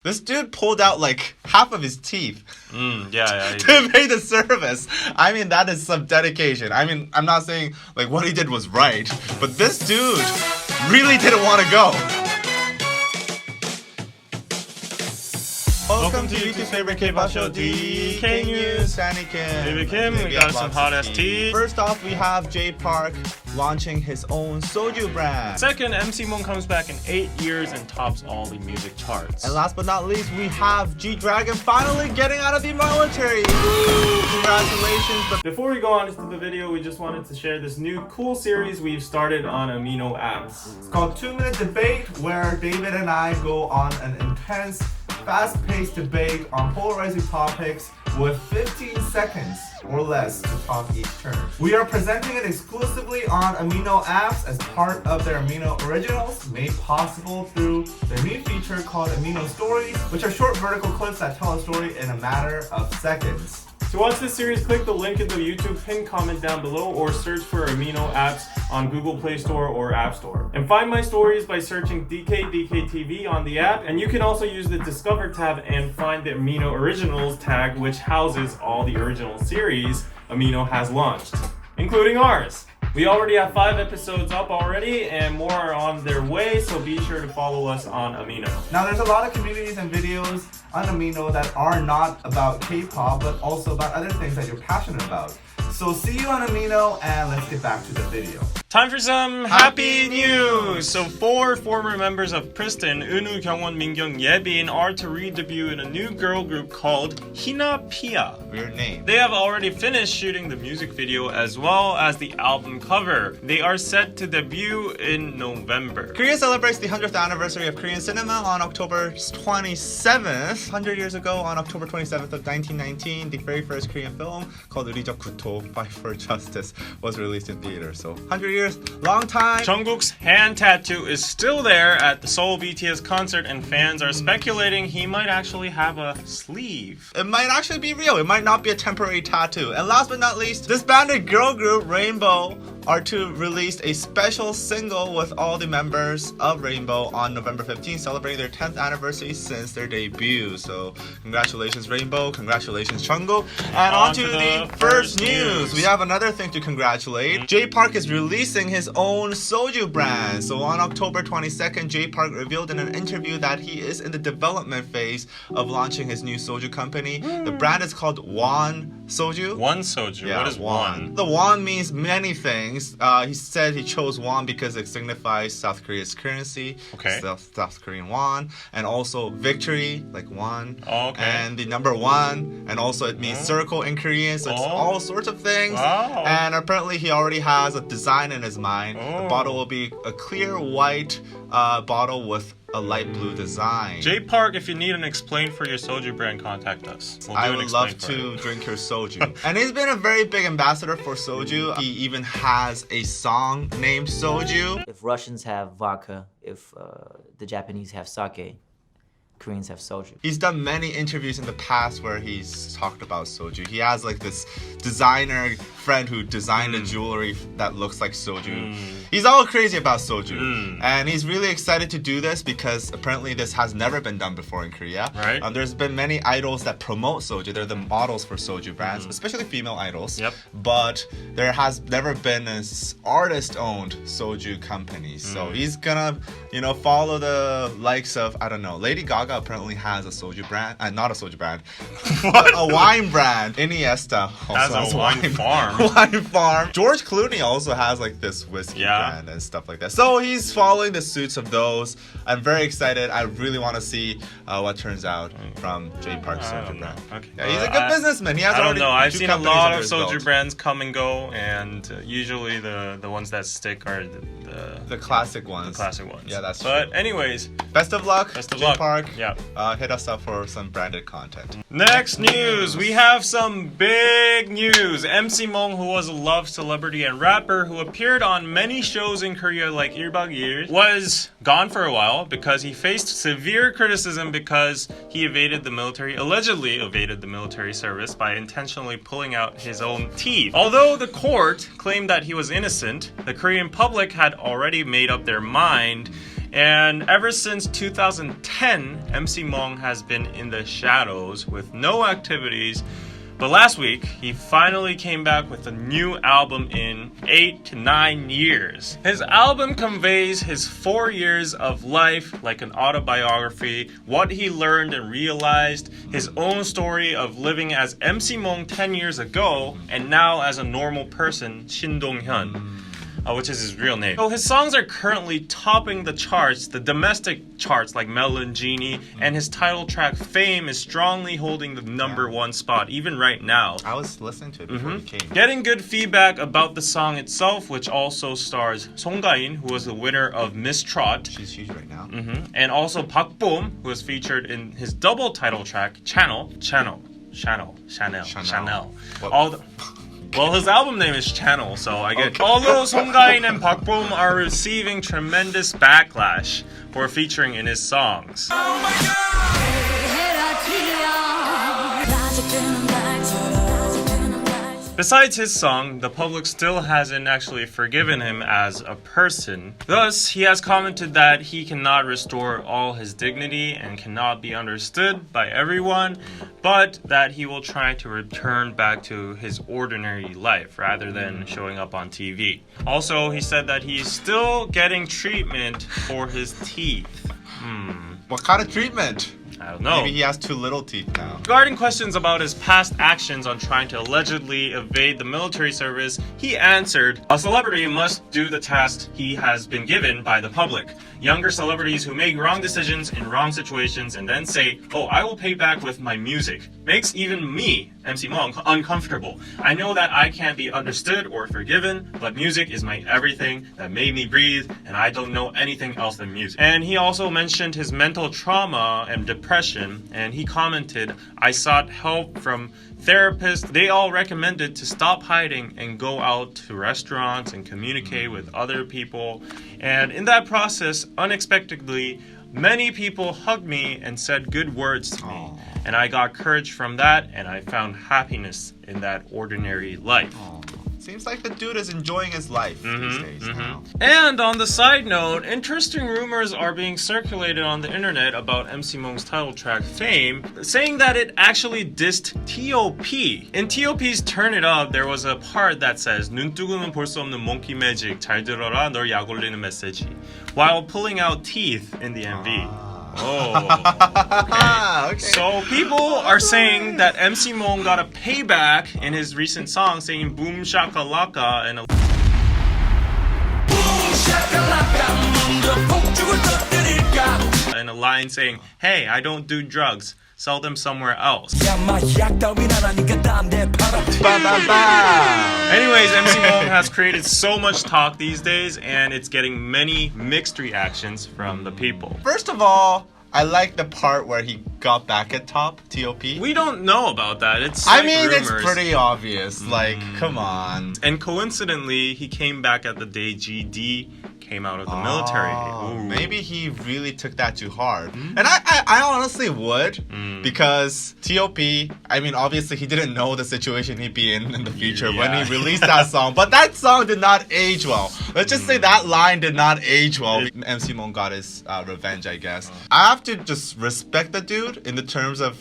This dude pulled out like half of his teeth Yeah. to pay the service. I mean, that is some dedication. I mean, I'm not saying like what he did was right, but this dude really didn't want to go. Welcome to YouTube's favorite K-pop show, DK News. Danny Kim. Baby Kim, we got some hot ass tea. First off, we have J Park launching his own Soju brand. Second, MC Mong comes back in 8 years and tops all the music charts. And last but not least, we have G-Dragon finally getting out of the military. Woo! Congratulations. But before we go on into the video, we just wanted to share this new cool series we've started on Amino apps. It's called 2-Minute Debate, where David and I go on an intense, fast-paced debate on polarizing topics with 15 seconds or less to talk each turn. We are presenting it exclusively on Amino apps as part of their Amino Originals, made possible through their new feature called Amino Stories, which are short vertical clips that tell a story in a matter of seconds. To watch this series, click the link in the YouTube pinned comment down below or search for Amino apps on Google Play Store or App Store. And find my stories by searching DKDKTV on the app, and you can also use the Discover tab and find the Amino Originals tag, which houses all the original series Amino has launched, including ours. We already have 5 episodes up already, and more are on their way, so be sure to follow us on Amino. Now, there's a lot of communities and videos on Amino that are not about K-pop, but also about other things that you're passionate about. So see you on Amino, and let's get back to the video. Time for some happy news! So 4 former members of Pristin, Eunwoo, Kyungwon, Mingyung, Yebin, are to re-debut in a new girl group called Hina Pia. Weird name. They have already finished shooting the music video as well as the album cover. They are set to debut in November. Korea celebrates the 100th anniversary of Korean cinema on October 27th. 100 years ago, on October 27th of 1919, the very first Korean film called 의리적 구토, Fight for Justice, was released in theaters. So 100 years, long time. Jungkook's hand tattoo is still there at the Seoul BTS concert, and fans are speculating he might actually have a sleeve. It might actually be real. It might not be a temporary tattoo. And last but not least, disbanded girl group Rainbow are to release a special single with all the members of Rainbow on November 15th, celebrating their 10th anniversary since their debut. So congratulations Rainbow, congratulations Jungkook. And on to the first news. We have another thing to congratulate. J Park is releasing his own Soju brand. So on October 22nd, J Park revealed in an interview that he is in the development phase of launching his new Soju company. The brand is called Won Soju. Won Soju? Yeah, what is won? The won means many things. He said he chose won because it signifies South Korea's currency, okay. South Korean won, and also victory, like won, okay. and the number 1, and also it means circle in Korean, so it's all sorts of things. Wow. And apparently he already has a design in his mind. The bottle will be a clear white bottle with a light blue design. J Park, if you need an explain for your Soju brand, contact us. I would love to drink your Soju. And he's been a very big ambassador for Soju. He even has a song named Soju. If Russians have vodka, if the Japanese have sake, Koreans have soju. He's done many interviews in the past where he's talked about soju. He has like this designer friend who designed a jewelry that looks like soju. He's all crazy about soju. And he's really excited to do this because apparently this has never been done before in Korea. Right. There's been many idols that promote soju. They're the models for soju brands, especially female idols. Yep. But there has never been an artist-owned soju company. So he's gonna, follow the likes of, I don't know, Lady Gaga apparently has a soju brand, not a soju brand, a wine brand. Iniesta also has a wine farm. Wine farm. George Clooney also has like this whiskey brand and stuff like that. So he's following the suits of those. I'm very excited. I really want to see what turns out from J Park's soju brand. Okay. Yeah, he's a good businessman. He has I don't know. I've seen a lot of soju belt. brands come and go, and usually the ones that stick are the classic ones. The classic ones. Yeah, that's But true. anyways, best of luck. Best of J luck. Park. Yeah. Hit us up for some branded content. Next news, we have some big news. MC Mong, who was a love celebrity and rapper who appeared on many shows in Korea like 1박 2일, was gone for a while because he faced severe criticism because he allegedly evaded the military service by intentionally pulling out his own teeth. Although the court claimed that he was innocent, the Korean public had already made up their mind, And ever since 2010, MC Mong has been in the shadows with no activities. But last week, he finally came back with a new album in 8 to 9 years. His album conveys his 4 years of life like an autobiography, what he learned and realized, his own story of living as MC Mong 10 years ago, and now as a normal person, Shin Dong-hyun. Which is his real name. So his songs are currently topping the charts, the domestic charts like Melon Genie, and his title track Fame is strongly holding the #1 spot even right now. I was listening to it before it came. Getting good feedback about the song itself, which also stars Song Ga-in, who was the winner of Miss Trot. She's huge right now. And also Park Bom, who was featured in his double title track Chanel. Well, his album name is Channel, so I get. Although Song Ga-in and Park Bom are receiving tremendous backlash for featuring in his songs. Besides his song, the public still hasn't actually forgiven him as a person. Thus, he has commented that he cannot restore all his dignity and cannot be understood by everyone, but that he will try to return back to his ordinary life rather than showing up on TV. Also, he said that he's still getting treatment for his teeth. What kind of treatment? I don't know. Maybe he has too little teeth now. Regarding questions about his past actions on trying to allegedly evade the military service, he answered, "A celebrity must do the task he has been given by the public. Younger celebrities who make wrong decisions in wrong situations and then say, 'Oh, I will pay back with my music,' makes even me, MC Mong, uncomfortable. I know that I can't be understood or forgiven, but music is my everything that made me breathe, and I don't know anything else than music." And he also mentioned his mental trauma and depression, and he commented, "I sought help from therapists. They all recommended to stop hiding and go out to restaurants and communicate with other people. And in that process, unexpectedly, many people hugged me and said good words to me. And I got courage from that, and I found happiness in that ordinary life." Seems like the dude is enjoying his life these days now. And on the side note, interesting rumors are being circulated on the internet about MC Mong's title track Fame, saying that it actually dissed T.O.P. In T.O.P's Turn It Up, there was a part that says "눈 뜨고는 볼 수 없는 monkey magic, 잘 들어라 널 약 올리는 메시지," while pulling out teeth in the MV. Okay. So people are saying that MC Mong got a payback in his recent song, saying "boom shakalaka" and a line saying, "Hey, I don't do drugs. Sell them somewhere else." Anyways, MC Mong has created so much talk these days, and it's getting many mixed reactions from the people. First of all, I like the part where he got back at top, T.O.P. We don't know about that. It's rumors. It's pretty obvious. Like, come on. And coincidentally, he came back at the day GD came out of the military. Maybe he really took that too hard. And I honestly would, because T.O.P., I mean, obviously he didn't know the situation he'd be in the future when he released that song. But that song did not age well. Let's just say that line did not age well. MC Mong got his revenge, I guess. I have to just respect the dude in the terms of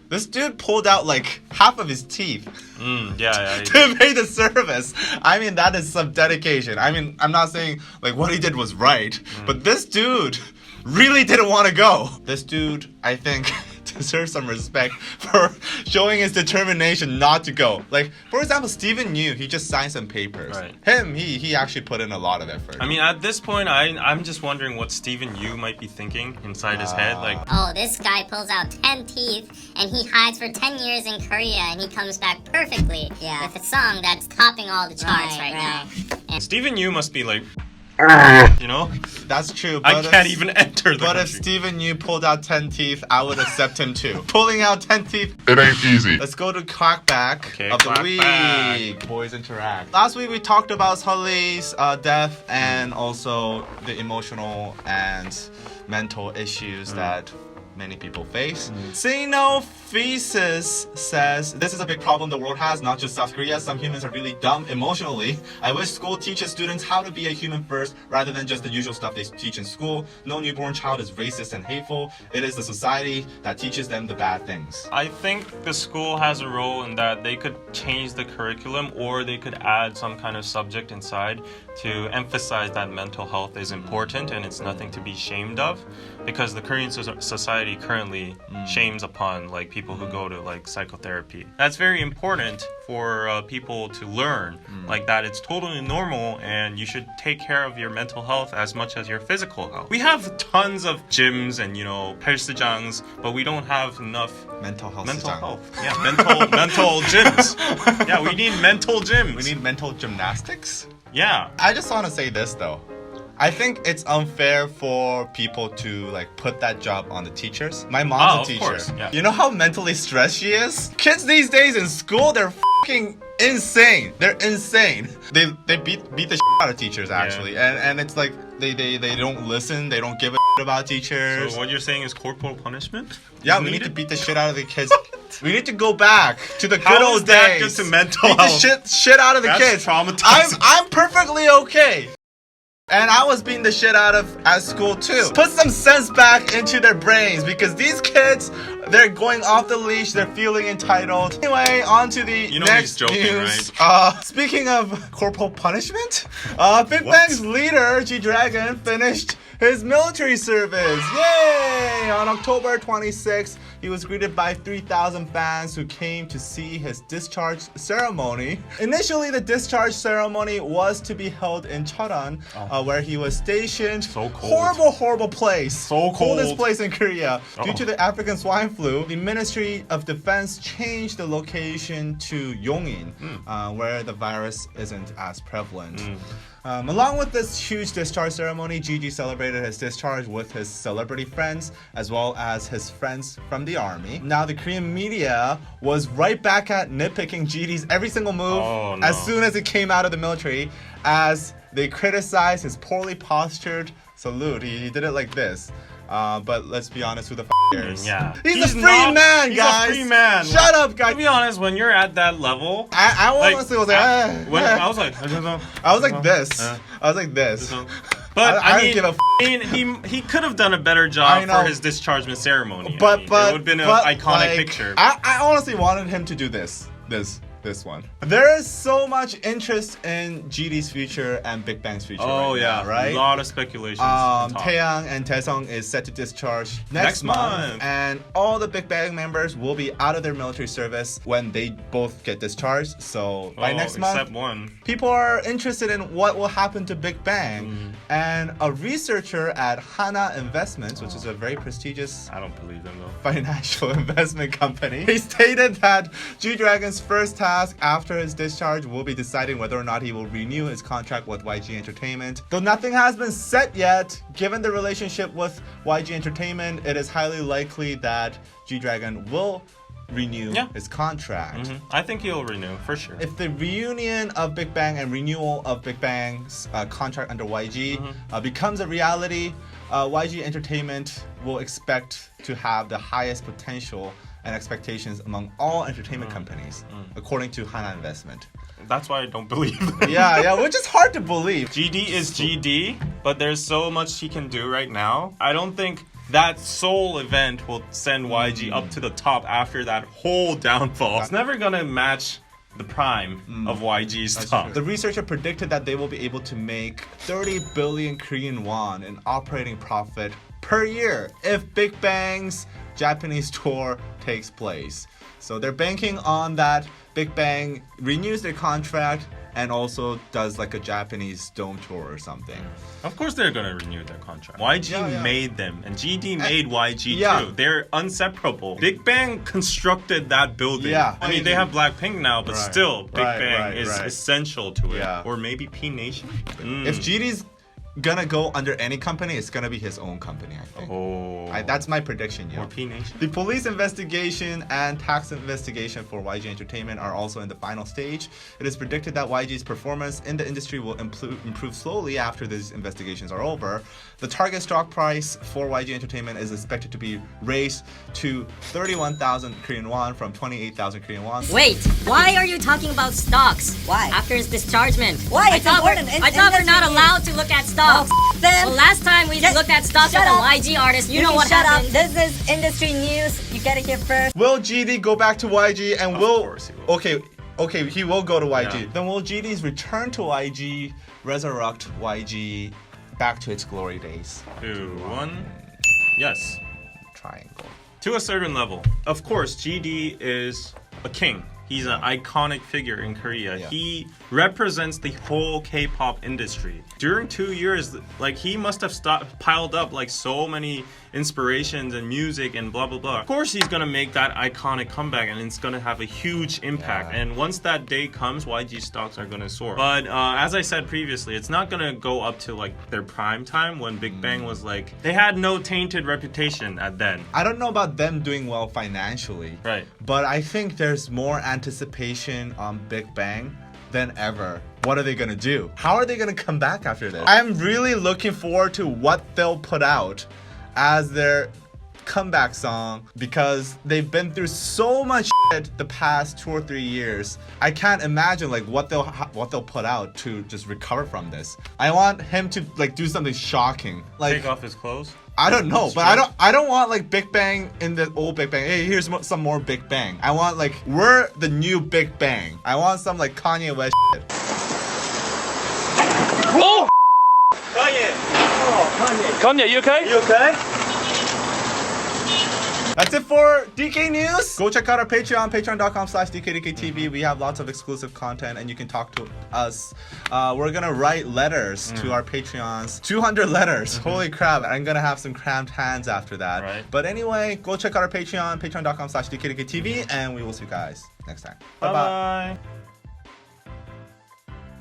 this dude pulled out like half of his teeth to pay the service. I mean, that is some dedication. I mean, I'm not saying like what he did was right, but this dude really didn't want to go. This dude, I think, deserves some respect for showing his determination not to go. Like, for example, Steven Yeun, he just signed some papers. Right. He actually put in a lot of effort. I mean, at this point, I'm just wondering what Steven Yeun might be thinking inside his head. Like, oh, this guy pulls out 10 teeth and he hides for 10 years in Korea and he comes back perfectly with a song that's topping all the charts right now. And Steven Yeun must be like, you know? That's true. But I can't even enter the But country. if Steven Yeun pulled out 10 teeth, I would accept him too. Pulling out 10 teeth, It ain't easy. let's go to Quackback of the week. Quackback. Boys interact. Last week we talked about Sully's death and also the emotional and mental issues that many people face. Say no Thesis says this is a big problem the world has, not just South Korea. Some humans are really dumb emotionally. I wish school teaches students how to be a human first rather than just the usual stuff they teach in school. No newborn child is racist and hateful. It is the society that teaches them the bad things. I think the school has a role in that they could change the curriculum or they could add some kind of subject inside to emphasize that mental health is important and it's nothing to be ashamed of, because the Korean society currently shames upon like people who go to like psychotherapy. That's very important for people to learn like that it's totally normal and you should take care of your mental health as much as your physical health. We have tons of gyms and 헬스장s, but we don't have enough Mental health. Yeah, mental gyms. Yeah, we need mental gyms. We need mental gymnastics. Yeah. I just want to say this though. I think it's unfair for people to like put that job on the teachers. My mom's a teacher. Course, yeah. You know how mentally stressed she is? Kids these days in school, they're fucking insane. They're insane. They beat the shit out of teachers actually, and it's like they don't listen. They don't give a shit about teachers. So what you're saying is corporal punishment? Yeah, we need to beat the shit out of the kids. We need to go back to the good old that days. good to mental beat the health? shit out of the That's kids. traumatizing. I'm perfectly okay. And I was beating the shit out of at school too. Put some sense back into their brains because these kids, they're going off the leash. They're feeling entitled. Anyway, on to the next he's joking, news. right? Speaking of corporal punishment, Big Bang's leader, G-Dragon, finished his military service. Yay! On October 26th, he was greeted by 3,000 fans who came to see his discharge ceremony. Initially, the discharge ceremony was to be held in Cheonan, where he was stationed. So cold. Horrible place. So Coldest cold. place in Korea. Due to the African swine flu, the Ministry of Defense changed the location to Yongin, where the virus isn't as prevalent. Along with this huge discharge ceremony, Gigi celebrated his discharge with his celebrity friends as well as his friends from the army. Now, the Korean media was right back at nitpicking Gigi's every single move as soon as he came out of the military, as they criticized his poorly postured salute. He did it like this. But let's be honest, who the cares? Yeah. He's a free man, guys. He's a free man. Shut up, guys. To be honest, when you're at that level, I honestly was like, I was like, I was like this. I was like this. But I mean, don't give a he could have done a better job for his dischargement ceremony. But it would have been an iconic like, picture. I honestly wanted him to do this one. There is so much interest in GD's future and Big Bang's future. Right? A lot of speculations. Taeyang and Taesung is set to discharge next month, and all the Big Bang members will be out of their military service when they both get discharged. So by next month, except one. People are interested in what will happen to Big Bang, and a researcher at Hana Investments, which is a very prestigious I don't believe them though. financial investment company, he stated that G-Dragon's first task after his discharge will be deciding whether or not he will renew his contract with YG Entertainment. Though nothing has been set yet, given the relationship with YG Entertainment, it is highly likely that G-Dragon will renew his contract. I think he'll renew for sure. If the reunion of Big Bang and renewal of Big Bang's contract under YG becomes a reality, YG Entertainment will expect to have the highest potential and expectations among all entertainment companies, according to Hana Investment. That's why I don't believe them. Yeah, which is hard to believe. GD is GD, but there's so much he can do right now. I don't think that Seoul event will send YG up to the top after that whole downfall. It's never gonna match the prime of YG's stock. The researcher predicted that they will be able to make 30 billion Korean won in operating profit per year if Big Bang's Japanese tour takes place. So they're banking on that Big Bang renews their contract and also does like a Japanese dome tour or something. Of course they're gonna renew their contract. YG made them, and GD made YG too. They're inseparable. Big Bang constructed that building. I mean, they have Blackpink now, but still, Big Bang is essential to it. Or maybe P Nation. If GD's gonna go under any company, it's gonna be his own company, I think. Oh. That's my prediction, Or P Nation. The police investigation and tax investigation for YG Entertainment are also in the final stage. It is predicted that YG's performance in the industry will improve slowly after these investigations are over. The target stock price for YG Entertainment is expected to be raised to 31,000 Korean won from 28,000 Korean won. Wait, why are you talking about stocks? Why? After his dischargement. Why? I It's thought important. I thought we're not allowed to look at stocks. Then Well, last time we looked at stocks with shut a up. YG artist, you know can what shut happened. up. This is industry news. You get it here first. Will GD go back to YG and will... course he will. Okay, he will go to YG. Yeah. Then will GD's return to YG resurrect YG back to its glory days? 2, 1. Yes. Triangle. To a certain level. Of course, GD is a king. He's an iconic figure in Korea. Yeah. He represents the whole K-pop industry. During 2 years, like he must have piled up like so many inspirations and music and blah blah blah. Of course, he's gonna make that iconic comeback, and it's gonna have a huge impact. Yeah. And once that day comes, YG stocks are gonna soar. But as I said previously, it's not gonna go up to like their prime time when Big Bang was like they had no tainted reputation at then. I don't know about them doing well financially. Right. But I think there's more anticipation on Big Bang than ever. What are they gonna do? How are they gonna come back after this? I'm really looking forward to what they'll put out as their comeback song because they've been through so much shit the past 2 or 3 years. I can't imagine like what they'll put out to just recover from this. I want him to like do something shocking. Like Take off his clothes. I don't know, but I don't want like Big Bang in the old Big Bang. Hey, here's some more Big Bang. I want like we're the new Big Bang. I want some like Kanye West shit. Oh! Kanye, you okay? You okay? That's it for DK News. Go check out our Patreon, patreon.com/DKDKTV. We have lots of exclusive content and you can talk to us. We're gonna write letters to our Patreons. 200 letters. Holy crap. I'm gonna have some cramped hands after that. Right. But anyway, go check out our Patreon, patreon.com/DKDKTV, and we will see you guys next time. Bye bye.